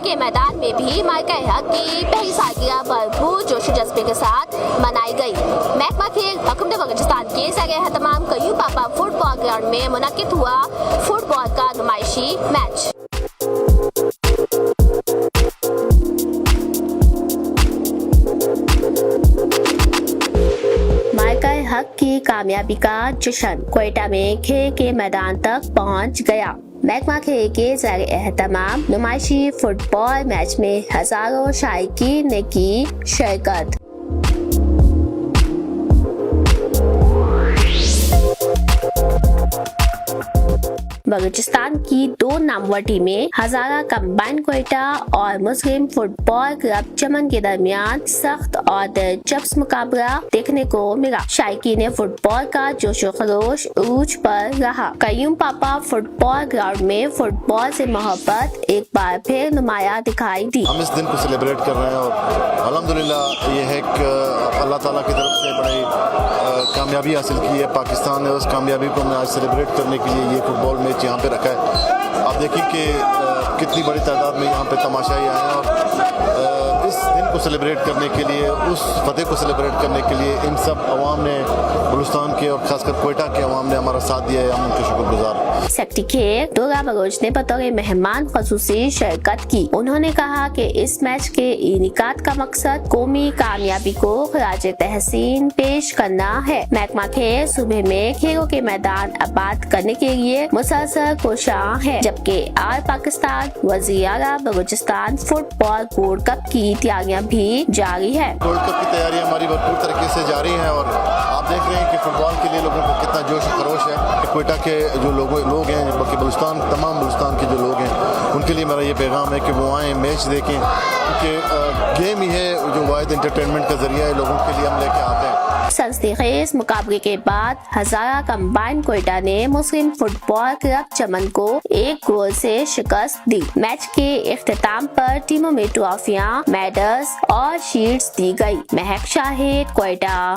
کے میدان میں بھی مائیکل حق کی پہلی سالگرہ بھرپور جوش و جذبے کے ساتھ منائی گئی۔ محکمہ کھیل حکومت بلوچستان کے زیر اہتمام قیوم پاپا فٹ بال گراؤنڈ میں منعقد ہوا فٹ بال کا نمائشی میچ۔ مائیکل حق کی کامیابی کا جشن کوئٹہ میں کھیل کے میدان تک پہنچ گیا۔ محکمہ کھیل کے زیر اہتمام نمائشی فٹ بال میچ میں ہزاروں شائقین نے کی شرکت۔ بلوچستان کی 2 نامور ٹیمیں ہزارہ کمبائنڈ کوئٹہ اور مسلم فٹ بال کلب چمن کے درمیان سخت اور دلچسپ مقابلہ دیکھنے کو ملا۔ شائقین فٹ بال کا جوش و خروش عروج پر رہا۔ قیوم پاپا فٹ بال گراؤنڈ میں فٹ بال سے محبت ایک بار پھر نمایاں دکھائی دی۔ ہم اس دن کو سیلیبریٹ کر رہے ہیں اور الحمدللہ یہ ہے کہ اللہ تعالیٰ کی طرف سے بڑی کامیابی حاصل کی ہے۔ پاکستان نے اس کامیابی کو آج سیلیبریٹ کرنے کے لیے یہ فٹ بال میچ یہاں پہ رکھا ہے۔ آپ دیکھیں کہ کتنی بڑی تعداد میں یہاں پہ تماشائی آئے ہیں اور اس دن کو سیلیبریٹ کرنے کے لیے، اس فتح کو سیلیبریٹ کرنے کے لیے ان سب عوام نے، بلوچستان کے اور خاص کر کوئٹہ کے عوام نے ہمارا ساتھ دیا ہے۔ ہم ان کے شکر گزار ہیں۔ سیکٹری کھیل دورہ بلوچ نے بطور مہمان خصوصی شرکت کی۔ انہوں نے کہا کہ اس میچ کے انعقاد کا مقصد قومی کامیابی کو خراج تحسین پیش کرنا ہے۔ محکمہ کھیل صوبے میں کھیلوں کے میدان آباد کرنے کے لیے مسلسل کوشاں ہے، جبکہ آل پاکستان وزیر اعلیٰ بلوچستان فٹ بال گولڈ کپ کی تیاریاں بھی جاری ہے۔ گولڈ کپ کی تیاری ہماری بھرپور طریقے سے جاری ہے اور آپ دیکھ رہے ہیں کہ فٹ بال کے لیے لوگوں کو کتنا جوش و خروش ہے۔ کوئٹہ کے جو لوگ ہیں، بلکہ بلوچستان، تمام بلوچستان کے جو لوگ ہیں، ان کے لیے میرا یہ پیغام ہے کہ وہ آئیں، میچ دیکھیں، کیونکہ گیم ہی ہے جو واحد انٹرٹینمنٹ کا ذریعہ ہے، لوگوں کے لیے ہم لے کے آتے ہیں۔ سنسنی خیز مقابلے کے بعد ہزارہ کمبائنڈ کوئٹہ نے مسلم فٹ بال کلب چمن کو 1 گول سے شکست دی۔ میچ کے اختتام پر ٹیموں میں ٹرافیاں، میڈلز اور شیلڈز دی گئی۔ مہک شاہد، کوئٹہ۔